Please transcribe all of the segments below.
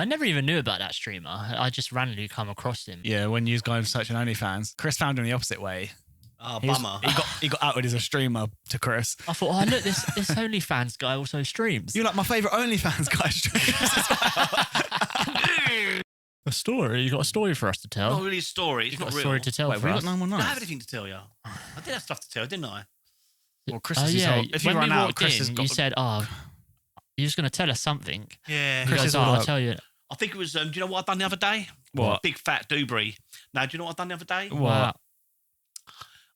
I never even knew about that streamer. I just randomly come across him. Yeah, when you was going searching OnlyFans, Chris found him the opposite way. Oh, bummer. He got outed as a streamer to Chris. I thought, oh, look, this OnlyFans guy also streams. You're like my favourite OnlyFans guy streams as well. A story? You got a story for us to tell? Not really a story. It's You got not a real. story to tell Wait, for we us? got 919. I don't have anything to tell you. I did have stuff to tell, didn't I? Well, Chris if you when run we out, walked Chris in, has got... you said, oh, you're just going to tell us something. Yeah. He Chris goes, is oh, all I'll up. tell you. I think it was, do you know what I've done the other day? What? Big fat Dewberry. Now, do you know what I've done the other day? Wow.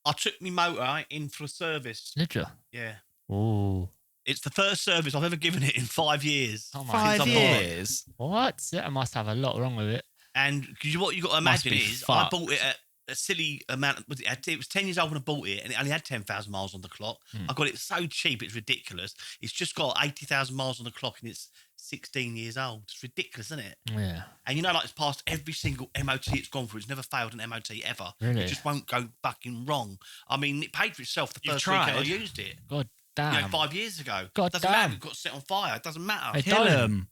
I took my motor in for a service. Did you? Yeah. Oh. It's the first service I've ever given it in 5 years. Oh my 5 Since I bought it. years? What? That must have a lot wrong with it. And because what you got to Must imagine be is, I fucked. bought it at a silly amount. It was 10 years old when I bought it, and it only had 10,000 miles on the clock. I got it so cheap, it's ridiculous. It's just got 80,000 miles on the clock, and it's 16 years old. It's ridiculous, isn't it? Yeah. And you know, like it's passed every single MOT it's gone through. It's never failed an MOT ever. Really? It just won't go fucking wrong. I mean, it paid for itself the You've first weekend I tried? used it. God You damn. know, 5 years ago. God doesn't damn. matter. It got set on fire. It doesn't matter. Hey, Kill don't. him.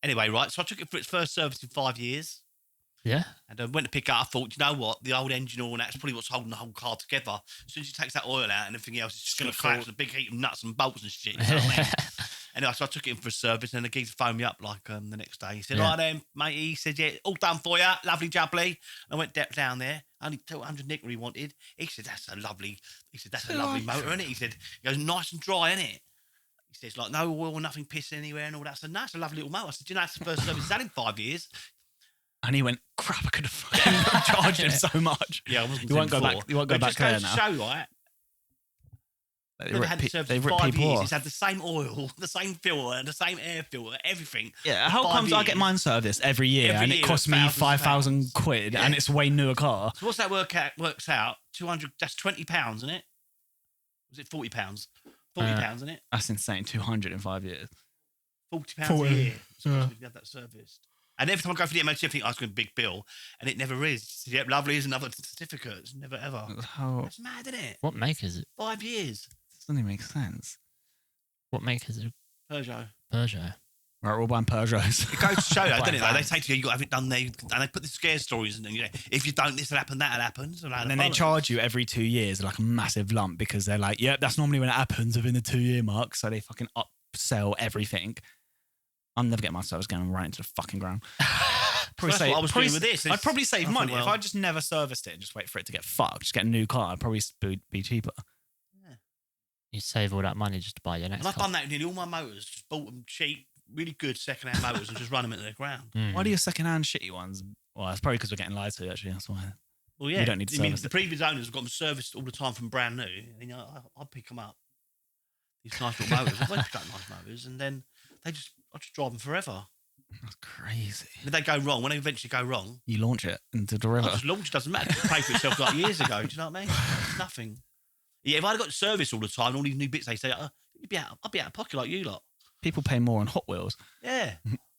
Anyway, right. So I took it for its first service in 5 years. Yeah. And I went to pick it up. I thought, you know what? The old engine oil and that's probably what's holding the whole car together. As soon as you take that oil out and everything else, it's just going to collapse with a big heap of nuts and bolts and shit. You know what I mean? Anyway, so I took it in for a service and the geezer phoned me up like the next day. He said, Yeah. right then, mate. He said, yeah, all done for you. Lovely jubbly. I went down there. Only 200 nickel he wanted. He said, that's a lovely motor, isn't it? He said, it goes nice and dry, isn't it? He says, like, no oil, nothing pissing anywhere and all that. I said, no, it's a lovely little motor. I said, you know, that's the first service he's had in 5 years. And he went, crap, I could have fucking charged him so much. Yeah, I wasn't You won't go back. You won't go back there just now. goes to show, right? They Never rip had the service they in rip 5 people years. off. It's had the same oil, the same filter, the same air filter, everything. Yeah, for how 5 comes I get years. mine serviced every year Every and year it costs at me £1,000 £5,000 Yeah. and it's a way newer car? So what's that works out? 200. That's £20, isn't it? Was it £40? £40, isn't it? That's insane. 200 in 5 years. £40 a 40, year. So yeah. we've had that serviced. And every time I go for the MOT, I think I was going to a big bill, and it never is. It's, yep, lovely. Here's another certificate. It's never ever. How It's mad, isn't it? What make is it? 5 years. doesn't even make sense. What make is it? Peugeot. Peugeot. Right, we're all buying Peugeots. It goes to show you, Quite doesn't it? Though? They advanced. say to you, you got to have it done there, and they put the scare stories, and you know, if you don't, this will happen, that'll happen. So And then they charge you every 2 years like a massive lump because they're like, yep, that's normally when it happens within the 2 year mark. So they fucking upsell everything. I'm never getting my service going right into the fucking ground. That's what I was doing with this. I'd probably save I money thought, if I just never serviced it and just wait for it to get fucked. Just get a new car. I'd probably be cheaper. You save all that money just to buy your next And I've car. done that with nearly all my motors. Just bought them cheap, really good second-hand motors, and just run them into the ground. Mm. Why do your second-hand shitty ones? Well, it's probably because we're getting lied to, actually. That's why. Well, yeah, You don't need to I mean, service the it. previous owners have got them serviced all the time from brand new. And, you know, I'll pick them up. These nice little motors. I've always got nice motors, and then I just drive them forever. That's crazy. If they go wrong, when they eventually go wrong, You launch it into the I river. just launch. It doesn't matter. It paid for itself like years ago. Do you know what I mean? It's nothing. Yeah, if I'd got service all the time, and all these new bits, they say, I'd be out of pocket like you lot. People pay more on Hot Wheels. Yeah,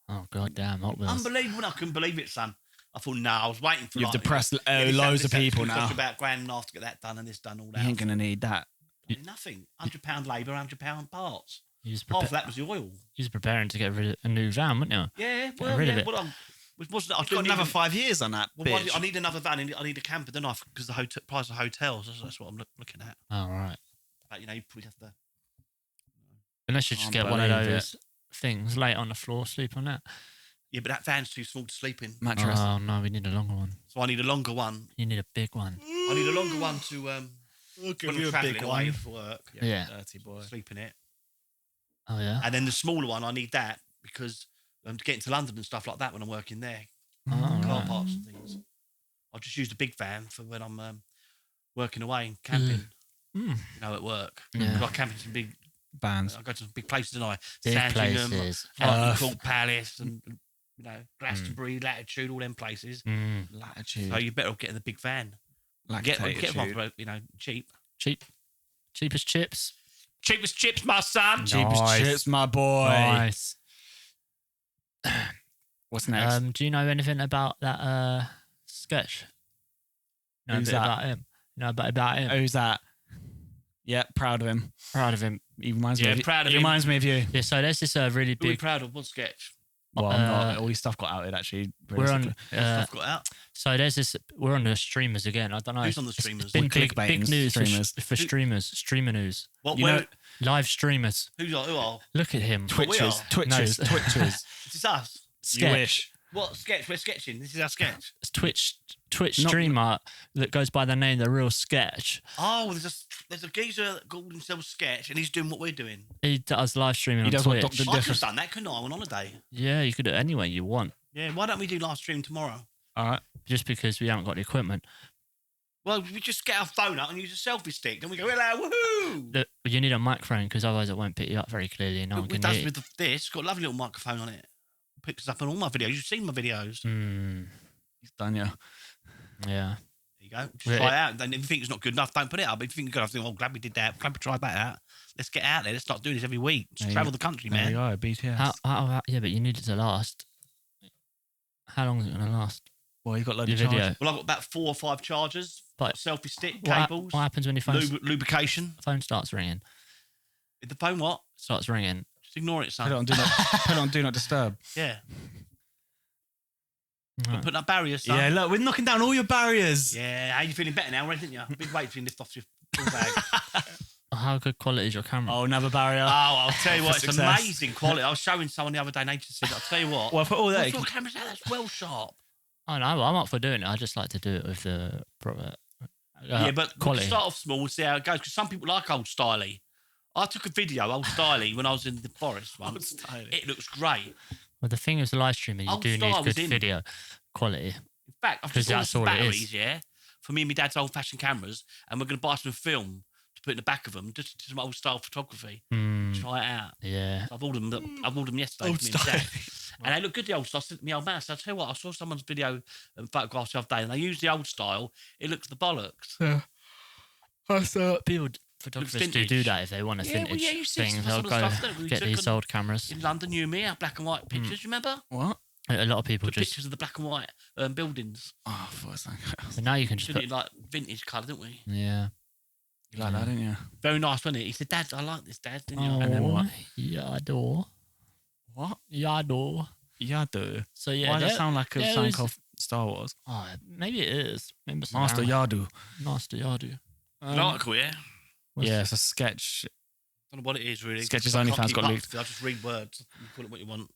Oh, god damn. Hot Wheels. unbelievable. I couldn't believe it, son. I thought, no, I was waiting for You've like, depressed this, that, loads of this, that. It's people gonna cost now. you about £1.5 to get that done and this done, all You that. ain't going to need that. Nothing. £100 labour, £100 parts. You was, Half of that was the oil. you was preparing to get rid of a new van, weren't you? Yeah, Get well, rid yeah. of it. Well, wasn't I You've do got need another a- 5 years on that, Well, bitch. I need another van. I need a camper, don't I? Because the price of hotels. That's what I'm looking at. Oh, right. But you know, you probably have to. Unless you just Can't get one of believe those things, lay it on the floor, sleep on that. Yeah, but that van's too small to sleep in. Mattress. Oh, no, we need a longer one. So I need a longer one. You need a big one. I need a longer one to when I'm travelling away for work. Yeah. Dirty boy. Sleep in it. Oh, yeah? And then the smaller one, I need that because to get into London and stuff like that when I'm working there, Oh, car right. parts and things. I'll just use the big van for when I'm working away and camping. Mm. You know, at work. Yeah. I camp in some big. Bands. I go to some big places, and I Big Sandringham, places. Court Palace, and you know Glastonbury, Latitude, all them places. Mm. Latitude. So you better get in the big van. Get Lactated one tube. for, you know, cheap. Cheap. Cheap as chips. Cheap as chips, my son. Cheap as Nice. chips, my boy. Nice. What's next? Do you know anything about that sketch? Know a Who's bit that? about him? Know about him? Who's that? Yeah, proud of him. Proud of him. He reminds me. Yeah, of you. proud of He him. reminds me of you. Yeah, so there's this really Really big... proud of one sketch. Well, I'm not. All your stuff got outed, actually. We're on. What stuff got out? So there's this. We're on the streamers again. I don't know. Who's on the It's streamers? been We're big clickbaiting news streamers. for streamers. Streamer news. What? You Where, know- Live streamers. who are? Look at him. we are. Twitchers. This is us. You wish. What sketch? We're sketching. This is our sketch. It's Twitch Not- streamer that goes by the name The Real Sketch. Oh, there's a geezer that called himself Sketch, and he's doing what we're doing. He does live streaming He on does what Twitch. Dr. I could have done that, couldn't I? On holiday. Yeah, you could do it any way you want. Yeah. Why don't we do live stream tomorrow? All right. Just because we haven't got the equipment. Well, we just get our phone up and use a selfie stick, then we go, hello, woohoo! You need a microphone because otherwise it won't pick you up very clearly. No one It can does hear. with this. It's got a lovely little microphone on it. Picks us up on all my videos. You've seen my videos. He's done, yeah. Yeah. There you go. Just Yeah, try it out. Then if you think it's not good enough, don't put it up. If you think it's good enough, think, oh, glad we did that. Glad we tried that out. Let's get out there. Let's start doing this every week. Just There travel you- the country, There you man. go, BTS. Yeah, but you need it to last. How long is it going to last? Well, you got loads Your of video. charges. Well, I've got about 4 or 5 chargers, But selfie stick, What, cables, what happens when your phone, lubrication. phone starts ringing? The phone what? Starts ringing. Just ignore it, Put it son. on do not, put it on do not disturb. Yeah. Right. Putting up barriers, son. Yeah, look, we're knocking down all your barriers. Yeah, how you feeling better now, didn't you? Big weight to lift off your full bag. How good quality is your camera? Oh, another barrier. Oh, I'll tell you what, For it's success. amazing quality. I was showing someone the other day, and they just said, I'll tell you what. Well, for all that, What's your camera? That's well sharp. I know. I'm up for doing it. I just like to do it with the proper Yeah, but we quality. can start off small and see how it goes, because some people like old styly. I took a video, old styly, when I was in the forest once. It looks great. Well, the thing is, the live streaming, you Old do style need was good in. video quality. In fact, I've 'Cause just ordered that's some all it is. batteries, yeah, for me and my dad's old-fashioned cameras, and we're going to buy some film to put in the back of them, just some old-style photography. Try it out. Yeah. I've ordered them yesterday Old for me and Dad. style. And they look good, the old style. I said to my old man, I said, I'll tell you what, I saw someone's video and photographs the other day, and they used the old style. It looks the bollocks. Yeah. People, photographers do vintage. that if they want a Yeah, well, vintage yeah, you see thing. some They'll of the go stuff that we get took these on- old cameras. In London, you and me, our black and white pictures, you remember? What? A lot of people The just. pictures of the black and white buildings. Oh, for a second. But now you can just Did put. it like vintage colour, didn't we? Yeah. You like that, didn't you? Very nice, wasn't it? He said, Dad, I like this, Dad, didn't you? And then what? Yador. What? Yador. Yadu. So yeah. Why does that there- sound like a there sound was- of Star Wars? Oh, maybe it is. Maybe it's Master around- Yadu. Master Yadu. An article, yeah? what's- Yeah, it's a sketch. I don't know what it is, really. Sketches I can't OnlyFans keep got up. leaked. I just read words. You call it what you want.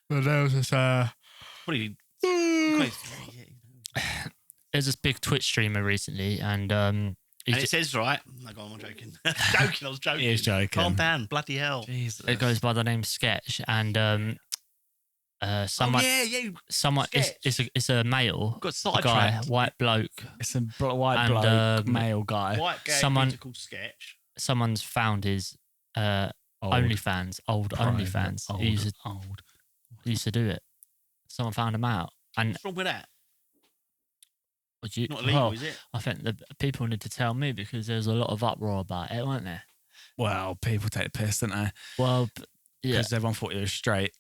But there was this. Probably crazy. There's this big Twitch streamer recently, and he And it says, right, no, go on, I'm joking. I was joking. He is joking. Calm down, bloody hell. Jesus. it goes by the name Sketch, and someone, Oh, yeah. someone, it's a male Got guy, sidetracked. white bloke. It's a white And, bloke, male guy. White gay Someone- musical sketch. Someone's found his Old. OnlyFans, old Private, OnlyFans. Old. He used Old. to do it. Someone found him out, and What's wrong with that? would you? Not illegal, well, is it? I think the people need to tell me because there's a lot of uproar about it, weren't there? Well, people take the piss, don't they? Well, yeah. Because everyone thought he was straight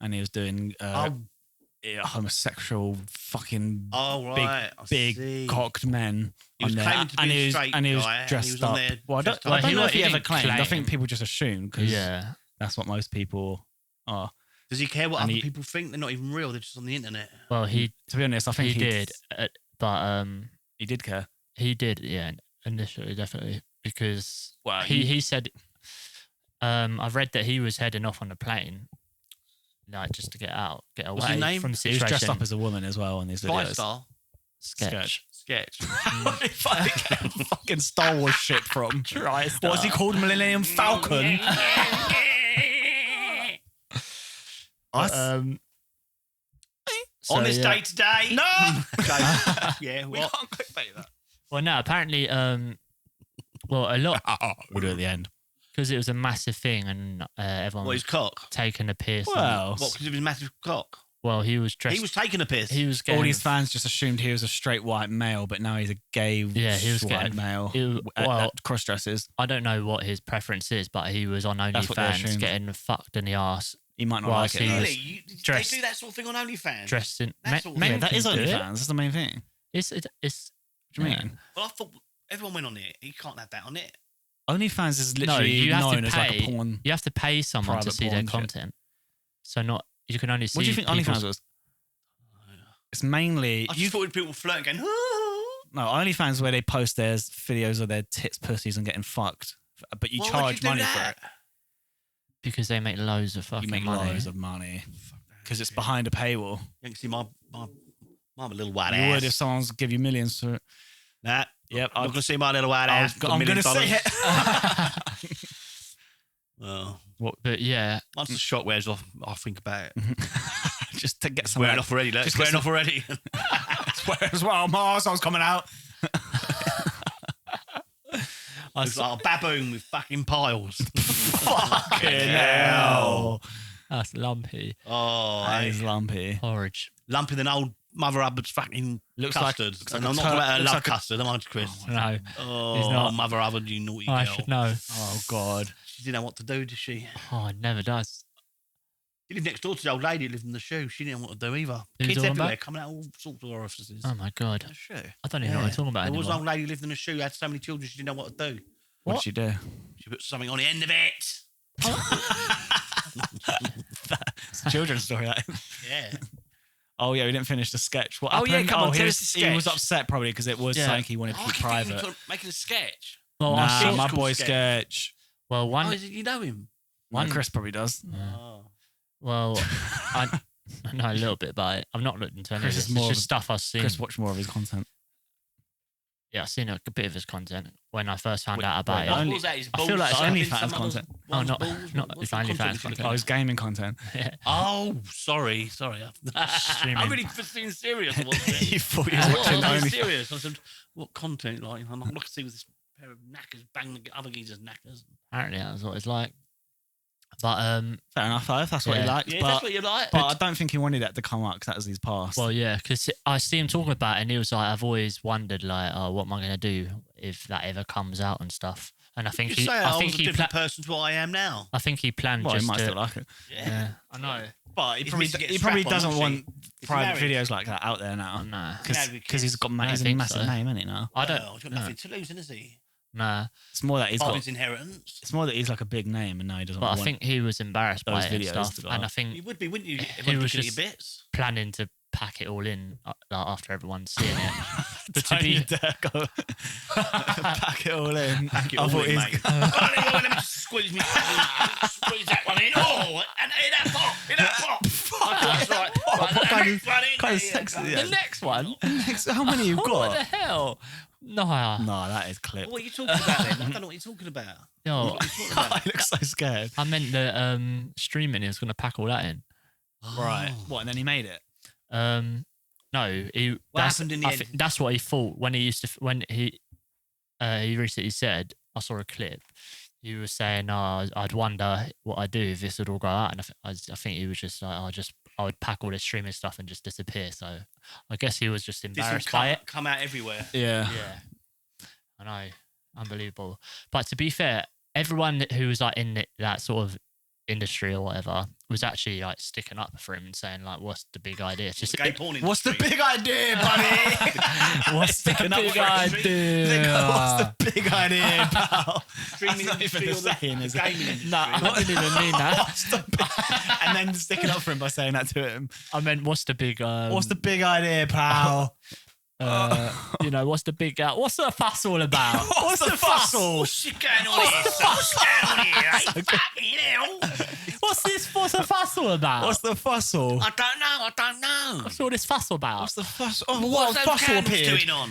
and he was doing Oh, homosexual fucking right. I big see. cocked men. He was on there. claiming to be and a he was, straight and he was guy, and he dressed was on up. there Well, I dressed don't, I up. don't Well, know if he he ever didn't claimed. I think claim. people just assume because Yeah. that's what most people are. Does he care what And other he- people think? They're not even real. They're just on the internet. Well, he To be honest, I think he did, but He did care. he did, yeah, initially definitely because Well, he said, I've read that he was heading off on a plane, like just to get away What's his name? from the He was situation. dressed up as a woman as well in these Five videos. star Sketch. sketch. Fucking Star Wars shit from. What was he called? Millennium Falcon. Us? So, on this yeah. day today. No. Yeah. We What? can't clickbait that. Well, no, apparently, well, a lot We'll do it at the end. because it was a massive thing and everyone What, was his cock? taking a piss. and- Well, What, because of his massive cock? well, he was dressed. He was taking a piss. He was all getting. these fans just assumed he was a straight white male, but now he's a gay Yeah, he was white getting- male. well, Cross dresses. I don't know what his preference is, but he was on That's what they OnlyFans assumed. getting fucked in the ass, He might not Well, like see, it. though. was Really? They dressed- do that sort of thing on OnlyFans? dressed in. That's all- men Yeah, that can is do it. OnlyFans. That's the main thing. It's What do you yeah. mean? Well, I thought everyone went on it. He can't have that on it. OnlyFans is No, literally you have known to as like a pay. porn. You have to pay someone to Private see their porn shit. content. So not you can only see. What do you think people's- OnlyFans was? It's mainly I just thought people flirting, going, "Oh." no OnlyFans where they post their videos of their tits, pussies, and getting fucked, but you Why would charge you do money for that? it. Because they make loads of fucking You make money. loads of money because it's behind a paywall. You can see my little white You ass. would if someone's give you millions for it. Nah. Yep, I'm not going to see my little white ass. I'm going to say it. Well, But yeah, once the shot wears off, I'll think about it. Just to get It's some wearing off already. Look. It's wearing off already. as well. My arsehole's coming out. It's like a baboon with fucking piles. Fucking hell. that's lumpy. Oh, That hey. is lumpy. Porridge. Lumping than old Mother Hubbard's fucking Looks like- custard. looks like and a I'm not tur- talking about her looks love like a- custard, am I, Chris? No, Oh, he's not. Mother Hubbard, you naughty I girl. should know. Oh, God. She didn't know what to do, did she? Oh, it never does. She lived next door to the old lady who lived in the shoe. She didn't know what to do either. Who's Kids talking everywhere about? coming out all sorts of orifices. Oh my god, The shoe. I don't even know what I'm talking about There was an anymore. old lady who lived in a shoe, had so many children, she didn't know what to do. What What? did you do? She put something on the end of it. It's a children's story. That. Yeah. Oh, yeah, we didn't finish the sketch. What Oh, yeah, happened? come on, he tell was, us the He was sketch. upset probably because it was Yeah. something he wanted to Oh, keep I keep thinking private. making a sketch. Well, I Nah, saw, my Cool boy's sketch. sketch. well, one, You know him? One Chris probably does. Oh. well, I know a little bit about it. I've not looked into any Chris of is this. more It's of just a- stuff I've seen. Chris watched more of his content. Yeah, I've seen a bit of his content when I first found out about wait, it. What only- was that? His I feel balls like it's sucking OnlyFans some other's content. Oh, one's not- balls? not What's his the content OnlyFans was he looking Oh, at? his gaming content. Oh, sorry. I'm Streaming. really being serious. I wasn't. You thought he was I was watching being OnlyFans. serious. I said, what content? Like, I'm not looking to see with this pair of knackers bang the other geezer's knackers. Apparently, that's what it's like. But Fair enough, though, if that's what he Yeah. likes. Yeah, but that's what you like. but I don't think he wanted that to come up because that was his past. well, yeah, because I see him talking about it, and he was like, "I've always wondered, like, oh, what am I gonna do if that ever comes out and stuff." And I think you he, say I I think was a he, different pla- person to what I am now. I think he planned Well, he just might to. still like it. Yeah, I know. But he He's probably, missing it he probably strap on, doesn't isn't want He's private married. videos like that out there now. Oh, no, Because he's got I he's a think massive so. name, isn't he, now? I don't. Well, he's got no. nothing to lose, is he? Nah, It's more that he's Part of got. his inheritance. It's more that he's like a big name and now he doesn't but I want. think he was embarrassed by those it and videos stuff, to go and I up. think You would be, wouldn't you? He Everyone was looking at just- your bits. planning to pack it all in like, after everyone's seeing it. But to Don't you be, dare go pack it all in. Pack it I all thought in, he's- mate. Let me just squeeze me. Squeeze that one in. Oh, and in that pot. In that pot. That's right. Right, the kind next one in kind of there. sexy, Go. yeah. the next one. How many you've What the got? hell? No, No, that is clip. What are you talking about then? I don't know what you're talking about. no. What are you talking about? He looks so scared. I meant the streaming. He was going to pack all that in. Right. Oh. What? And then he made it. No, he. What that's, happened in the I end? think that's what he thought when he used to. When he recently said, I saw a clip. He was saying, "Oh, I'd wonder what I'd do if this would all go out." And I think he was just like, I would pack all this streaming stuff and just disappear." So I guess he was just This will embarrassed by it. come out everywhere. Yeah. Yeah, I know, unbelievable. But to be fair, everyone who was like in that sort of industry or whatever was actually like sticking up for him and saying like, "What's the big idea?" It's just Gay porn What's the industry. big idea, buddy? what's the Sticking up big for it. idea? What's the big idea, pal? Streaming That's not industry even or the the saying, is it? gaming industry? No, I didn't even mean that. What's the big- and then sticking up for him by saying that to him. I meant, what's the big? What's the big idea, pal? You know, what's the big? What's the fuss all about? What's the fussle? What's going on here? What's going on here? eh? Fucking hell. What's this? What's the fuss all about? What's the fussle? I don't know. What's all this fuss about? What's the fussle? Oh, What's what those fussle candles appeared? doing on?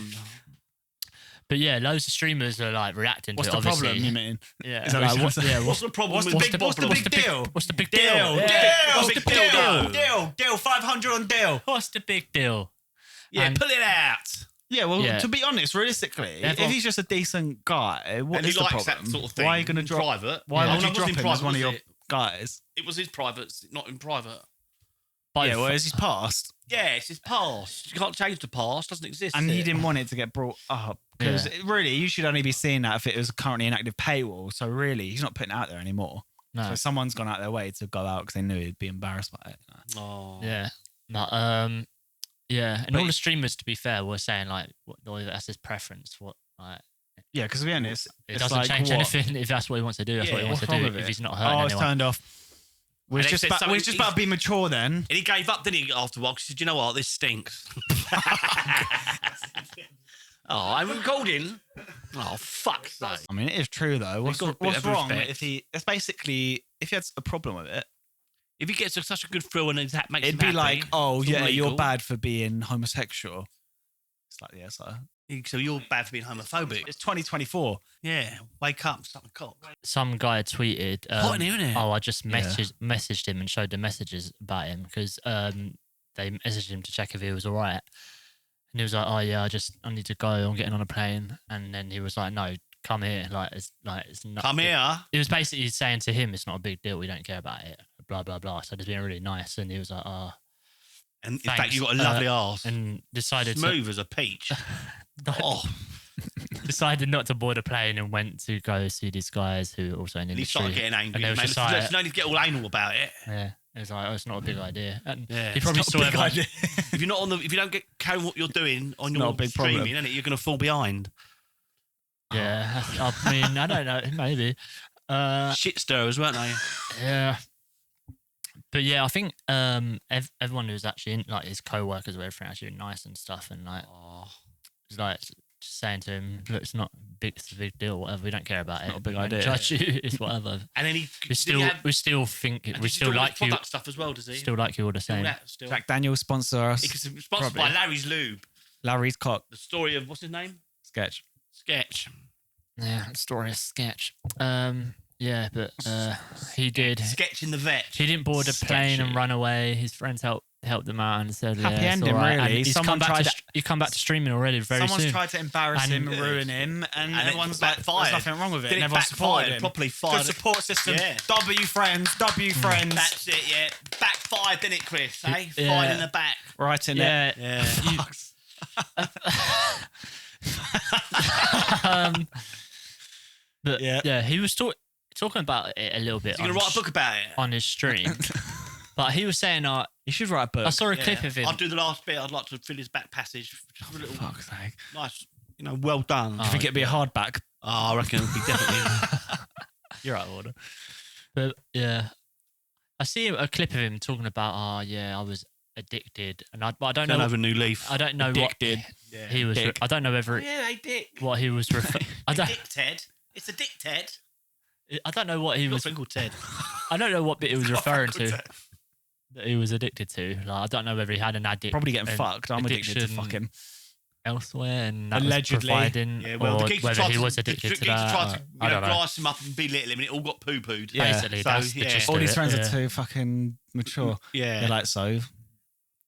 But yeah, loads of streamers are like reacting What's to the it. Obviously. problem, you mean? Yeah. Is that what Like, you're what, saying? yeah. What's the problem What's with the big deal? What's the big Deal, deal? deal, Yeah. What's the big deal? deal, 500 on deal. What's the big deal? Yeah, And- pull it out. Yeah, well, Yeah. to be honest, realistically, Everyone- if he's just a decent guy, what And is he the likes problem? that sort of thing. Why are you going to in drop? private? Why Yeah. would Oh, no, you it drop wasn't him in as one of private, your was it? guys? It was his private, not in private. Both. Yeah, whereas he's passed, Yeah, it's his past. You can't change the past. Doesn't exist. and he it? didn't want it to get brought up because really, you should only be seeing that if it was currently an active paywall. So really, he's not putting it out there anymore. No. So someone's gone out their way to go out because they knew he'd be embarrassed by it. Oh. Yeah. But, yeah. And But- all the streamers, to be fair, were saying like, that's his preference. What like, Yeah, because to be honest, it it's doesn't like, change what? anything if that's what he wants to do. That's Yeah, what he wants to what's wrong do. with If it? he's not hurting Oh, it's anyone. turned off. We're And they just said about, something- we're just about to be mature then. And he gave up, didn't he, after a while? 'Cause he said, you know what, this stinks. Oh, I'm recording. Oh, fuck's sake. I mean, it is true though. got a bit What's of wrong respect. if he? It's basically if he had a problem with it, If he gets such a good thrill and that makes it'd him be happy, like, oh it's all yeah, you're legal. bad for being homosexual. It's like, yeah, So you're bad for being homophobic. it's 2024. Yeah, wake up, suck the cock. Some guy tweeted, Hot in here, isn't it? oh, I just messaged him and showed the messages about him because they messaged him to check if he was all right. And he was like, oh yeah, I need to go. I'm getting on a plane. And then he was like, no, come here. It's not. Come here. It was basically saying to him, it's not a big deal. We don't care about it. Blah blah blah. So he's being really nice. And he was like, oh. And in Thanks. fact, you got a lovely arse. And decided Smooth as a peach. Oh, decided not to board a plane and went to go see these guys who are also in the and he industry. started getting angry. And they was Man, just there's like, no need to get all anal about it. yeah. It was like, oh, it's not a big idea. And Yeah, he it's probably not a saw big everyone. idea. If you're not on the, if you don't get carry what you're doing on not your a big streaming, problem. innit, you're going to fall behind. Yeah, I mean, I don't know, maybe. Shit stirrers, weren't they? Yeah, but yeah, I think everyone who was actually in, like his co-workers were everything actually nice and stuff, and like Oh. was like just saying to him, look, it's not big, it's a big deal, whatever. We don't care about it. not a big We don't idea. Judge you, it's whatever. And then he We still think and we does he still do all like his you. product stuff as well, does he? Still like you all the Still same. that, still. Jack Daniels sponsor us. Because it's sponsored by Probably. Larry's Lube. Larry's cock The story of what's his name? sketch. Sketch. Yeah, story is sketch. Yeah, but he did. Sketch in the vet. He didn't board a plane and Sketchy. run away. His friends helped him out and said, Happy yeah, it's ending, all right. And really. he's Someone come back tried to to- you come back to streaming already very Someone's soon. tried to embarrass And- him and ruin him, and it everyone's like, backfired. there's nothing wrong with it. Then And it everyone supported backfired, him. properly Good fired. support system. Yeah. W friends, W friends. That's it, yeah. Backfired, didn't it, Chris? Eh? Yeah. Fired in the back. Right in yeah, it. Yeah. but Yeah. yeah, he was talking about it a little bit You're going to write a book about it? on his stream, but he was saying, You should write a book. I saw a Yeah. clip of him. I'll do the last bit. I'd like to fill his back passage. Just a little Fuck's sake. nice, well done. Do you think it'd be a hardback? Oh, I reckon it would be definitely. You're out of order. But yeah, I see a clip of him talking about, oh yeah, I was addicted, and but I don't Turn know. over a new leaf. I don't know Addicted. what Yeah. he was. Dick. I don't know whether Yeah, they dick. what he was. I don't. Dick Ted. It's a dick Ted. I don't know what he He's got a was. friend called Ted. I don't know what bit he was referring Ted. to that he was addicted to. Like, I don't know whether he had an addict. Probably getting an fucked. I'm addicted to addiction fucking. elsewhere, and that Allegedly. was providing, Yeah, well, or the geezer whether tried he to, was the addicted to geezer that. tried to I don't know. glass him up and belittle him, and it all got poo-pooed. Yeah. Basically, So, that's the yeah. gist All of these it, friends yeah. are too fucking mature. Yeah. They're like, so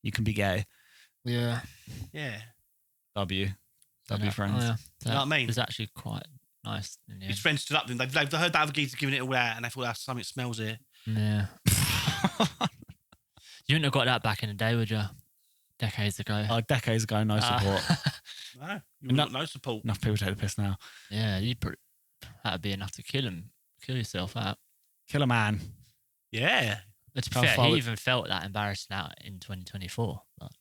you can be gay. Yeah. Yeah. W. Don't W know. friends. Oh, yeah. You know what I mean? It was actually quite nice. In the His end. friends stood up to him. They've heard the other geezer giving it all out, and they thought, that's something smells here. Yeah. You wouldn't have got that back in the day, would you? Decades ago. Decades ago, no support. No. You No- got no support. Enough people take the piss now. Yeah, that'd be enough to kill yourself out. Kill a man. Yeah. But to be How fair, far he would- even felt that embarrassing out in 2024. But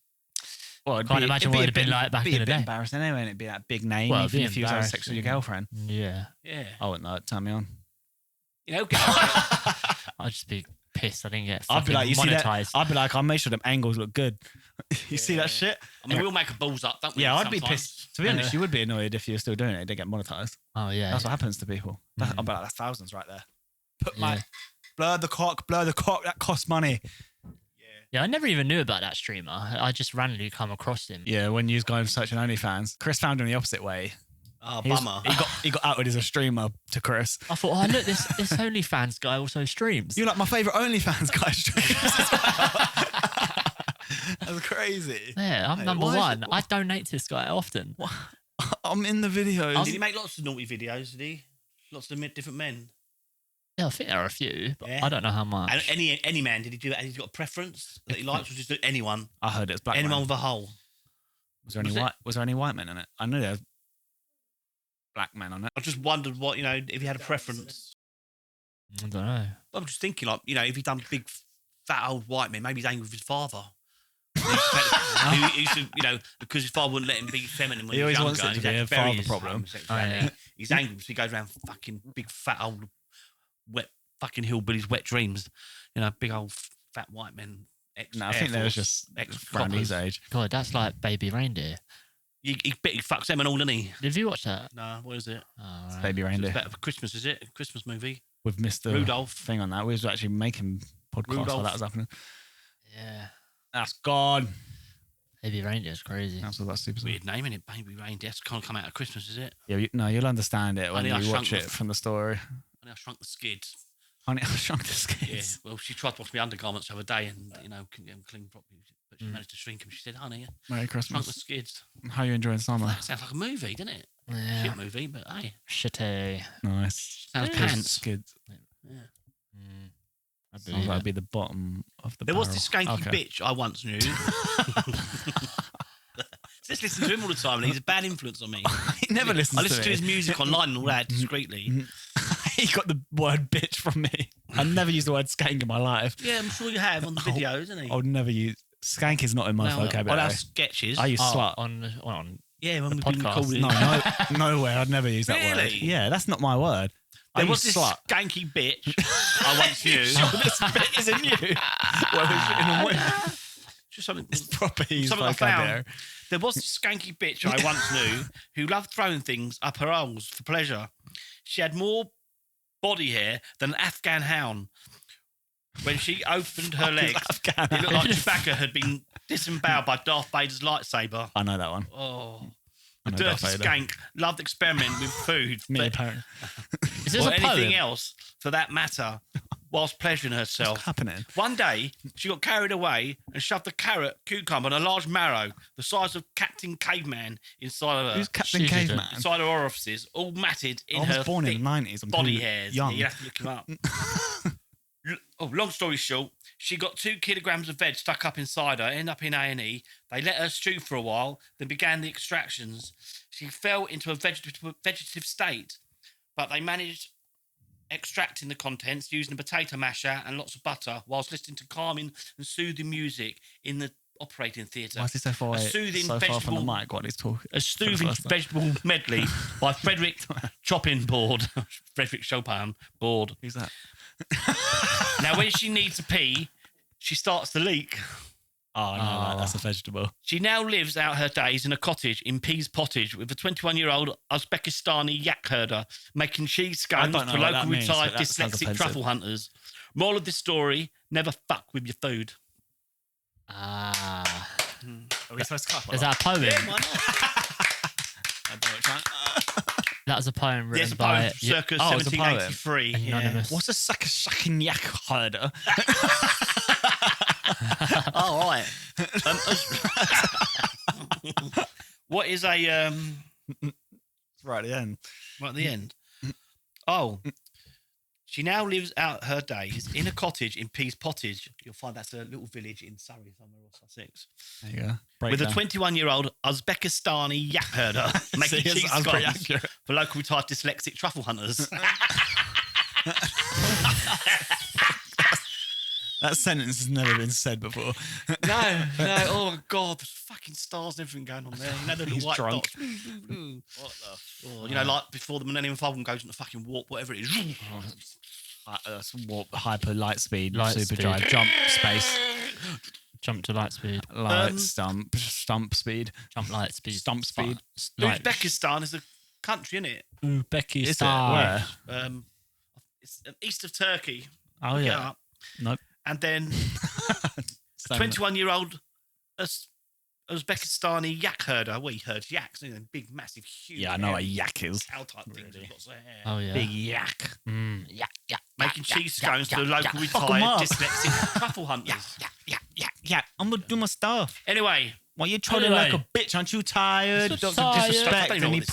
Well, Can't imagine what it'd been like back in the It'd be day. a bit embarrassing anyway, and it'd be that big name. Well, Even it'd be if you was having sex with your embarrassing. girlfriend. yeah, Yeah. I wouldn't know. Turn me on. You know, I'd just be pissed I didn't get I'd be fucking like, you see that? monetized. I'd be like, I made sure them angles look good. You see that shit? I mean, we'll make a balls up, don't we? Yeah, I'd be sometimes? pissed. To be honest, you would be annoyed if you were still doing it. It didn't get monetized. Oh yeah, That's what happens to people. I'd be Mhm. like, that's thousands right there. Put Yeah. my blur the cock. That costs money. yeah. I never even knew about that streamer. I just randomly come across him. Yeah, when you was going searching OnlyFans, Chris found him the opposite way. Oh, He was- bummer. He got outed as a streamer to Chris. I thought, oh look, this OnlyFans guy also streams. You're like my favourite OnlyFans guy streams as well. That's crazy. Yeah, I'm Mate, number why is one. it- I donate to this guy often. I'm in the videos. Did he make lots of naughty videos, did he? Lots of different men. Yeah, I think there are a few, but Yeah. I don't know how much. And any man, did he do that? Has he got a preference that he likes, or just anyone? I heard it was black. Anyone Man. with a hole? Was there any Was it? white? Was there any white men in it? I knew there was black men on it. I just wondered what, if he had a preference. I don't know. I'm just thinking, if he done big, fat old white men, maybe he's angry with his father. He used to, because his father wouldn't let him be feminine when He he was always younger. wants it and to he's be had a to bury father his problem. homosexuality. Oh, yeah. He's angry, so he goes around fucking big, fat old wet fucking hillbillies' wet dreams. You know, big old fat white men. No, I think they was just around his age. God, that's like Baby Reindeer. He fucks them and all, doesn't he? Did you watch that? No, what is it? Oh, It's right. Baby It's Reindeer better for Christmas, is it? A Christmas movie. with Mr. Rudolph. thing on that. We was actually making podcasts while Rudolph. that was happening. Yeah. That's gone. Baby Reindeer's crazy. That's all that stupid stuff. Weird name, innit? Baby Reindeer. That's kind of come out of Christmas, is it? Yeah, no, you'll understand it when Honey, I you watch Shrunk it the- from the story. And I Shrunk the Skids. Honey, I Shrunk the Yeah. Skids. Well, she tried to wash my undergarments the other day and, you know, couldn't get them clean properly. But she managed to shrink them. She said, honey, Merry Shrunk the Christmas. Skids. How are you enjoying summer? That sounds like a movie, doesn't it? Yeah. Shit movie, but hey, Shitty. Nice. sounds Yeah. pants. Skids. Yeah. I Sounds believe like it. it'd be the bottom of the There was barrel. this skanky Okay. bitch I once knew. Just listen to him all the time, and he's a bad influence on me. He never listens I listen to me. his music online and all that discreetly. He got the word bitch from me. I never used the word skank in my life. Yeah, I'm sure you have on the videos, isn't he? I would never use skank is not in my On vocabulary. our sketches. I use slut. on yeah, when the we've been podcast. recording. No, nowhere. I'd never use that word. Really? Yeah, that's not my word. There I was use this slut. skanky bitch I once knew. This bit isn't you. Well, in a way, Just something. it's proper use Something I vocabulary. found. There was this skanky bitch I once knew who loved throwing things up her arse for pleasure. She had more body hair than an Afghan hound. When she opened her legs, Afghan it looked like Chewbacca had been disemboweled by Darth Vader's lightsaber. I know that one. Oh, I a know dirty Darth Vader. skank loved experimenting with food Me but- apparently. Is this or a anything poem? else for that matter, whilst pleasuring What's herself. happening? One day, she got carried away and shoved a carrot, cucumber, and a large marrow, the size of Captain Caveman, inside of her. Who's Captain She didn't. Caveman? Inside her orifices, all matted in I her was born thick in the 90s. I'm body too hairs. young. Yeah, you have to look him up. Long story short, she got 2 kilograms of veg stuck up inside her, ended up in A&E. They let her stew for a while, then began the extractions. She fell into a vegetative state, but they managed extracting the contents using a potato masher and lots of butter whilst listening to calming and soothing music in the operating theatre. Why is he so far, A soothing so far from the vegetable- mic while he's talking? A soothing first time. vegetable medley by Frederick Chopin Board. Frederick Chopin Board. Who's that? Now, when she needs to pee, she starts to leak. Oh, no, that's a vegetable. She now lives out her days in a cottage in Pease Pottage with a 21-year-old Uzbekistani yak herder making cheese scones don't know for what local that means, retired but that sounds dyslexic offensive. truffle hunters. Moral of this story, never fuck with your food. Ah. Are we supposed to clap? Is that a poem? Yeah, why not? I don't know which one. That was a poem Yes, written a by poem circa Oh, it's a poem. 1783. Yeah. Anonymous. What's a sucking yak herder? Oh, all right. What is a It's right at the end. right at the end? Oh, she now lives out her days in a cottage in Pease Pottage. You'll find that's a little village in Surrey somewhere or Sussex. There you go. With a Breakdown. 21-year-old Uzbekistani yak herder making See, cheese that's pretty scones accurate. for local retired dyslexic truffle hunters. That sentence has never been said before. No. Oh God, there's fucking stars and everything going on there. You know the little He's white drunk. dots. What the? Oh, you know, like before the Millennium Falcon goes into fucking warp, whatever it is. That's warp, hyper, light speed, Light super speed. drive, jump, space, Jump to light speed. light, stump speed, Jump light speed. stump speed. Uzbekistan is a country, isn't it? Uzbekistan. Is it? Where? It's east of Turkey. Oh, Look it yeah. up. Nope. And then Same. 21-year-old Uzbekistani yak herder. Well, he herds yaks, you know, big, massive, huge. Yeah, I know what a yak is. cow type things Really. with lots of hair. Oh yeah. Big yak. Yeah. Making cheese scones for the local Fuck 'em retired up. dyslexic truffle hunters. Yeah, I'm gonna do my stuff. Anyway, Well, you're trolling like a Anyway. bitch, aren't you? Tired? So Dr. tired. Disrespect. I don't know And he what this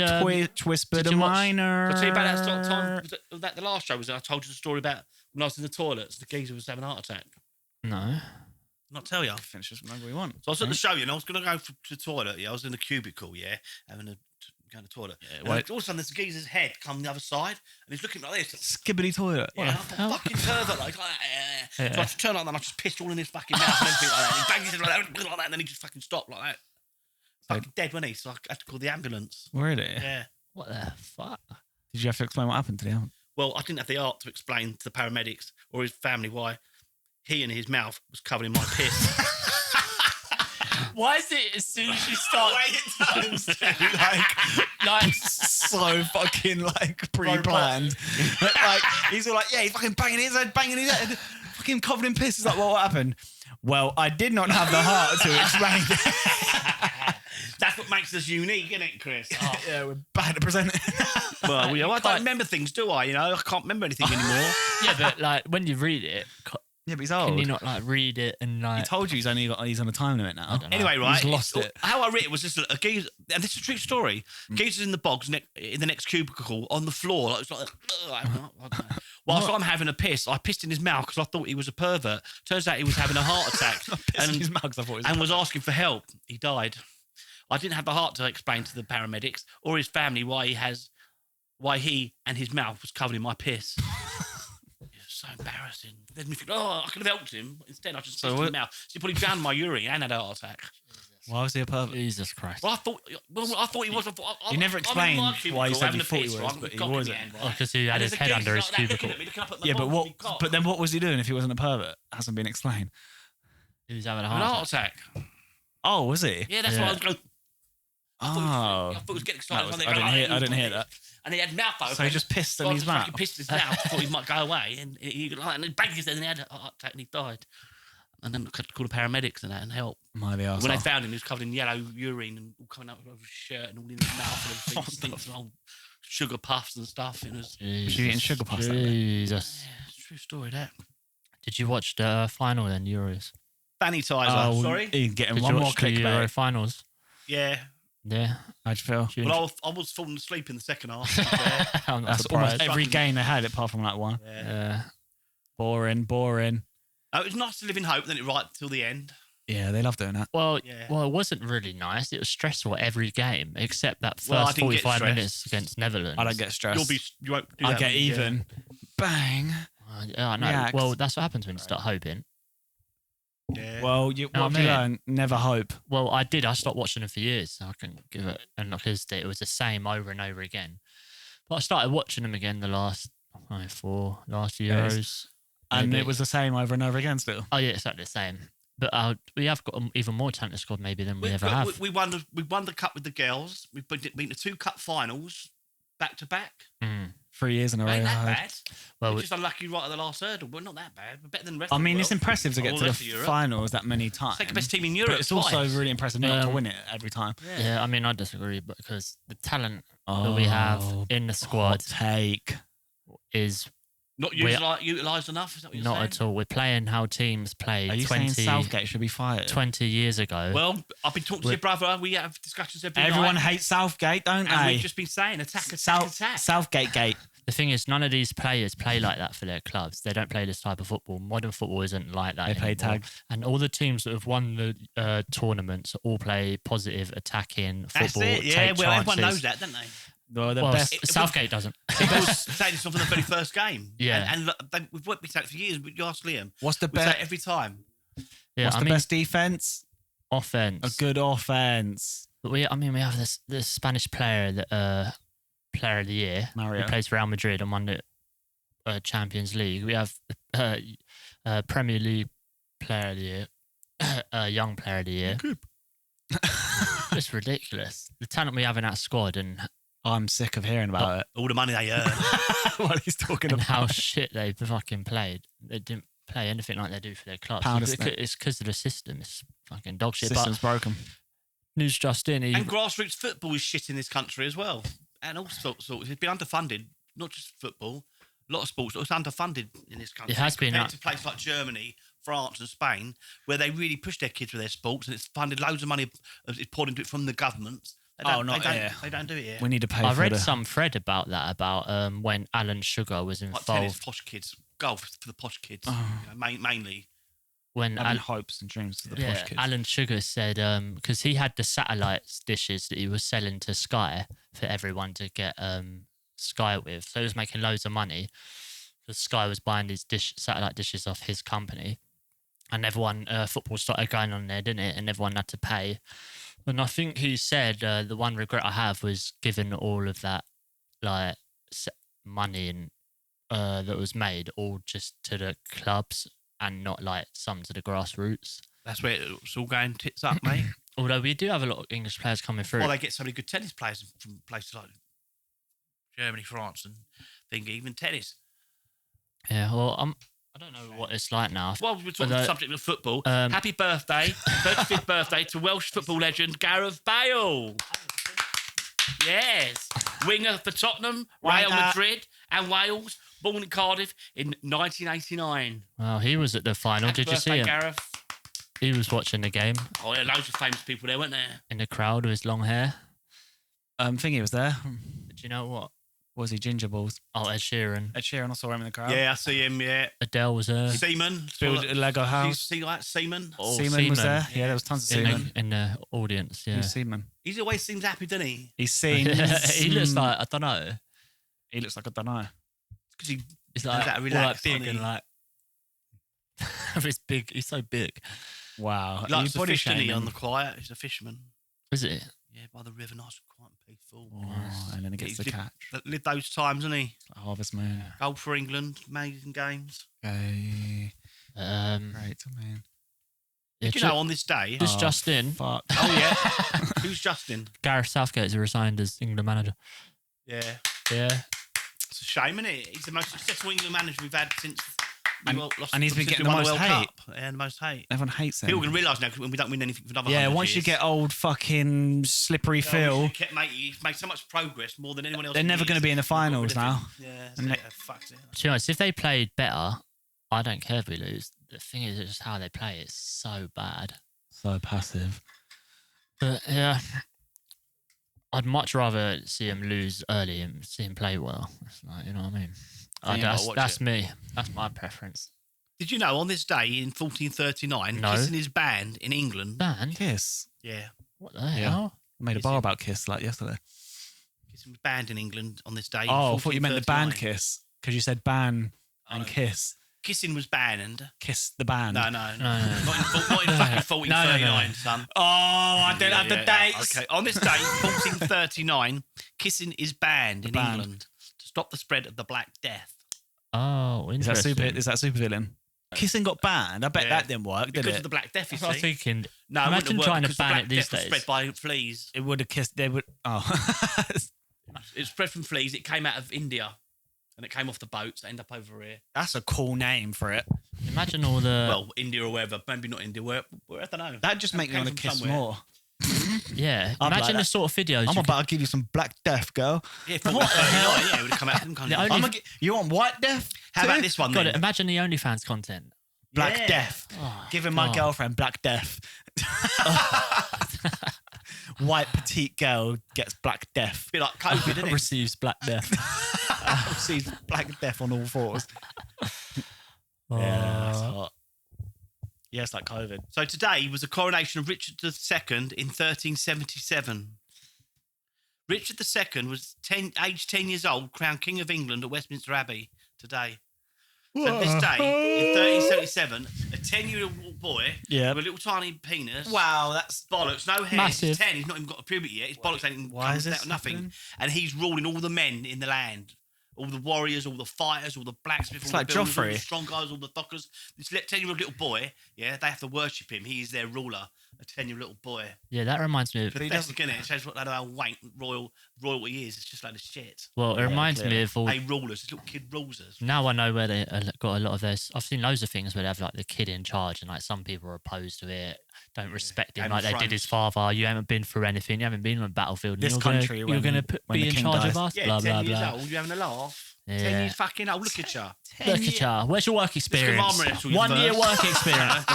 probably is. whispered did a you watch- minor. I'll tell you about that time. Was that the last show? Was I told you the story about when I was in the toilets, the geezer was having a heart attack? No. Not tell you. Finish this whenever we want. So I was at the show, and I was going to go to the toilet. Yeah, I was in the cubicle, yeah, having a going to the toilet. Yeah, And wait. all of a sudden, this geezer's head come the other side, and he's looking like this. Skibbity toilet. Yeah, What and the I thought, hell? fucking pervert, like, So I Yeah. just turned on, and I just pissed all in his fucking mouth and everything like that. And he banged his head like that, and then he just fucking stopped like that. Fucking dead, wasn't he? So I had to call the ambulance. Really? Yeah. What the fuck? Did you have to explain what happened to him? Well, I didn't have the art to explain to the paramedics or his family why he and his mouth was covered in my piss. Why is it as soon as you start like so fucking like pre-planned? Like he's all like, yeah, he's fucking banging his head, fucking covered in piss. It's like, what happened? Well, I did not have the heart to explain it. That's what makes us unique, isn't it, Chris? Oh. Yeah, we're bad at presenting. Well, I don't remember things, do I? You know, I can't remember anything anymore. Yeah, but like when you read it, Yeah, but he's old. can you not like read it and like? He told you he's on a time limit now. Anyway, right. He's lost it. How I read it was just a geezer, and this is a true story. Geezer's in the bogs in the next cubicle on the floor. Like, it's like, whilst I'm having a piss, I pissed in his mouth because I thought he was a pervert. Turns out he was having a heart attack In his mouth, 'cause I thought he was and was asking for help. He died. I didn't have the heart to explain to the paramedics or his family why he and his mouth was covered in my piss. It was so embarrassing. Then me think, I could have helped him. Instead, I just pissed in his mouth. So he probably drowned my urine and had a heart attack. Why was he a pervert? Jesus Christ. Well, I thought he was. He never explained why he said he thought he was, but he wasn't. Because he had his head under his cubicle. Yeah, but what? But then what was he doing if he wasn't a pervert? Hasn't been explained. He was having a An heart heart attack. attack. Oh, was he? Yeah, that's what I was going. I thought he was getting excited. I didn't hear that. And he had mouth open. So he just pissed in his mouth. He pissed in his mouth. Thought he might go away, and he banged his head, and he had a heart attack, and he died. And then I called the paramedics and that and help. Might be When they found him, he was covered in yellow urine and all coming out of his shirt and all in his mouth and everything. Stinks of old sugar puffs and stuff. It was. Was you eating sugar puffs? Jesus. Yeah, it's a true story. That. Did you watch the final then, Euros? Sanitizer. Sorry. He's getting Did one you more watch the clickbait. Euro finals? Yeah. Yeah. How'd you feel? Well, I was falling asleep in the second half. to be fair. I'm not That's surprised. almost every game they had, apart from that one. Yeah. Boring. It was nice to live in hope, then it right till the end. Yeah, they love doing that. Well, Yeah. well, it wasn't really nice. It was stressful every game except that Well, I first didn't get 45 stressed. minutes against Netherlands. I don't get stressed. You won't do I that get with me, even. Bang. Yeah, I know. React. Well, that's what happens when you start hoping. Yeah. Well, Know what what have I you mean? learned? Never hope. Well, I did. I stopped watching them for years. So I couldn't give it, and because it was the same over and over again. But I started watching them again the last last Yes. Euros, And maybe. it was the same over and over again still. Oh yeah, exactly the same. But we have got an even more talented squad maybe than we ever Look, have. we won the cup with the girls. We've been to 2 cup finals back to back. Mm. 3 years in a row. Ain't that bad? Well, We're just unlucky right at the last hurdle, but not that bad. We're better than the rest I of the mean, world. it's impressive to Or get the to the rest of Europe. finals that many times. Second best team in Europe. But it's also twice. really impressive not to Um, win it every time. yeah, I mean, I disagree, because the talent that we have in the squad Hot take. is Not We're- utilised enough. Is that what you're not saying? at all. We're playing how teams played Are you 20, saying Southgate should be fired? 20 years ago. Well, I've been talking to your brother. We have discussions every Everyone night. hates Southgate, don't And they? we've just been saying attack. Southgate gate. The thing is, none of these players play like that for their clubs. They don't play this type of football. Modern football isn't like that. They play anymore. tag. And all the teams that have won the tournaments all play positive, attacking That's football. it. Yeah, take well, everyone chances. knows that, don't they? Well, the Well, best. Southgate doesn't. He was saying this from the very first game. Yeah. And look, we've worked with that for years. You ask Liam. What's the We say it best? every time. Yeah, What's I the mean, best defense? offense. A good offense. But we have this Spanish player that player of the year. Mario. Who plays for Real Madrid and won the Champions League. We have Premier League player of the year, young player of the year. It's ridiculous. The talent we have in that squad and I'm sick of hearing about it. All the money they earn. What he's talking and about. how shit they fucking played. They didn't play anything like they do for their clubs. Pound It's us, mate. because of the system. It's fucking dog shit. System's broken. But news just in. And grassroots football is shit in this country as well. And all sorts. It's been underfunded, not just football. A lot of sports. It's underfunded in this country. It has been, compared to places like Germany, France, and Spain, where they really push their kids with their sports, and it's funded loads of money. It's poured into it from the governments. They don't, not here. They don't do it here. We need to pay I for read the... some thread about that, about when Alan Sugar was Like tennis, involved. posh kids, golf for the posh kids, Oh. you know, mainly. When having hopes and dreams for the yeah, posh kids. Alan Sugar said, because he had the satellite dishes that he was selling to Sky for everyone to get Sky with. So he was making loads of money because Sky was buying these satellite dishes off his company. And everyone, football started going on there, didn't it? And everyone had to pay. And I think he said the one regret I have was giving all of that like money and that was made all just to the clubs and not like some to the grassroots. That's where it's all going tits up, mate. Although we do have a lot of English players coming through. Well, they get so many good tennis players from places like Germany, France, and even tennis. Yeah, well, I don't know what it's like now. Well, we're talking the subject of football. Happy birthday, 35th birthday to Welsh football legend Gareth Bale. Yes, winger for Tottenham, Real Madrid, and Wales. Born in Cardiff in 1989. Well, he was at the final. Happy Did you see him? Gareth. He was watching the game Oh, yeah, loads of famous people there, weren't there? in the crowd with his long hair. Thingy was there. Do you know what? Was he Ginger Balls? Oh, Ed Sheeran. Ed Sheeran, I saw him in the crowd. Yeah, I see him. Yeah, Adele was there. Seaman. Build a Lego You house. see that Seaman? Oh, Seaman was there. Yeah, there was tons of in Seaman. the, in the audience. Yeah. Who's Seaman? He always seems happy, doesn't he? He's seen. He looks like, I don't know. He looks like I don't know. Because he He's like, that all like relaxed, big isn't and he? like. He's big. He's so big. Wow. likes You to body fish, doesn't he, shaming. on the quiet. He's a fisherman. Is it? Yeah, by the river, nice and quiet and peaceful. Oh, and then he gets He's the lived- catch. Lived those times, hasn't he? Harvest Moon. Goal for England, amazing games. Okay. Um, Great, man. yeah, Did you know on this day? just Justin, Fuck. Oh yeah. Who's Justin? Gareth Southgate has resigned as England manager. Yeah. Yeah. It's a shame, isn't it? He's the most successful England manager we've had since. And- lost, and he's been since getting we the won most World hate. Cup. Yeah, the most hate. Everyone hates him. People can realise now when we don't win anything for another. Yeah, 100 once you years. get old fucking slippery Phil, He's made so much progress, more than anyone else. they're in never years. going to be in the They've got rid finals of him. now. Yeah, And so, they- fuck's it. To be honest, if they played better, I don't care if we lose. The thing is, it's just how they play. It's so bad. So passive. But yeah, I'd much rather see him lose early and see him play well. It's like, you know what I mean? Yeah, I'll watch That's it. me. That's my preference. Did you know on this day in 1439, No. Kissing is banned in England? Banned? Kiss. Yeah, What the hell? I made a Kiss bar you. about Kiss like yesterday. Kissing was banned in England on this day. in Oh, I thought you meant the band 1439. Kiss because you said ban and Oh. kiss. Kissing was banned. Kiss the band. No. No. Not in, not in fucking 1439, son. Oh, I don't have the dates. Okay, on this day, 1439, kissing is banned in banned. England to stop the spread of the Black Death. Oh, Is that interesting. super villain? Kissing got banned. I bet Yeah. that didn't work, did Because it? of the Black Death, you That's what I was see. thinking. No, it wouldn't Imagine have worked trying to because the ban Black it these Death was days. spread by fleas. It would have kissed. They would. Oh, It spread from fleas. It came out of India, and it came off the boats that end up over here. that's a cool name for it. Imagine all the. Well, India or wherever. Maybe not India. Where I don't know. That just makes me came want to from kiss somewhere. more. yeah. I'd like Imagine the that. sort of videos. I'm you about to give you some Black Death, girl. Yeah, 1439. Yeah, it would have come out. Didn't come The out. only- You want White Death? How too? about this one Got then? it. Imagine the OnlyFans content. Black Yeah. Death. Oh, Giving my God. girlfriend Black Death. White petite girl gets Black Death. Bit like COVID, isn't it? receives Black Death. Sees Black Death on all fours. Oh. Yeah, that's hot. Yeah, it's like COVID. So today was the coronation of Richard II in 1377. Richard II was aged 10 years old, crowned King of England at Westminster Abbey today. So this day, in 1377, a 10-year-old boy Yeah. with a little tiny penis, Wow, that's bollocks, no hair, Massive. he's 10, he's not even got a puberty yet, his bollocks ain't even Why come is this down, nothing. happening? And he's ruling all the men in the land. All the warriors, all the fighters, all the blacksmiths, It's all like the builders, all Joffrey. the strong guys, all the dockers. This 10-year-old little boy, yeah, they have to worship him. He is their ruler, a 10-year-old little boy. Yeah, that reminds me of. But he doesn't get it. It shows what how wank royalty is. It's just like the shit. Well, it reminds me clearly. of all. They rulers, this little kid rules us. Now I know where they got a lot of this. I've seen loads of things where they have like the kid in charge, and like some people are opposed to it, don't respect him Game like of they did his Thrones. father. You haven't been through anything. You haven't been on a battlefield. and This you're country Gonna, when- you're going to when be the in king charge of dies. us. Yeah, blah 10 blah years blah. old, you having a laugh. Yeah. 10 years fucking old, look at you. Look at ya. Where's your work experience? arm wrestle you 1 year first. work experience.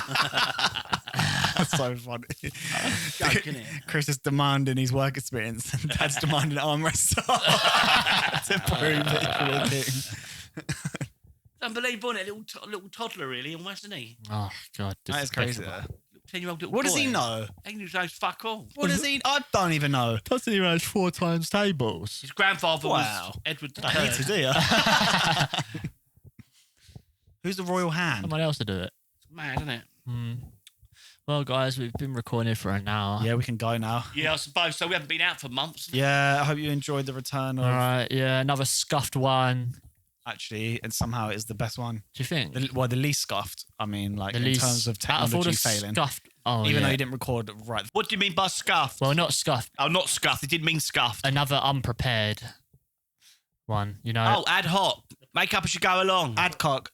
That's so funny. Joke, innit? Chris is demanding his work experience, and Dad's demanding arm wrestle to prove it for the king. It's unbelievable, isn't it? Little toddler, really, almost, isn't he? Oh god, That is crazy. despicable. 10-year-old little What boy. does he know? He knows fuck all. What does he? I don't even know. Doesn't he manage 4 times tables? His grandfather Wow. was Edward I hate to III. do ya. Who's the royal hand? Someone else to do it. It's mad, isn't it? Hmm. Well, guys, we've been recording for an hour. Yeah, we can go now. Yeah, I suppose. So we haven't been out for months. Yeah, I hope you enjoyed the return of. All right. Yeah, another scuffed one. actually, and somehow it's the best one. Do you think? The least scuffed. I mean, like The in least terms of out of all technology the failing. scuffed. Oh, Even though yeah. you didn't record right. What do you mean by scuffed? Well, not scuffed. Oh, not scuffed. It did mean scuffed. Another unprepared one. You know. Oh, ad hoc. Make up as you go along. Adcock.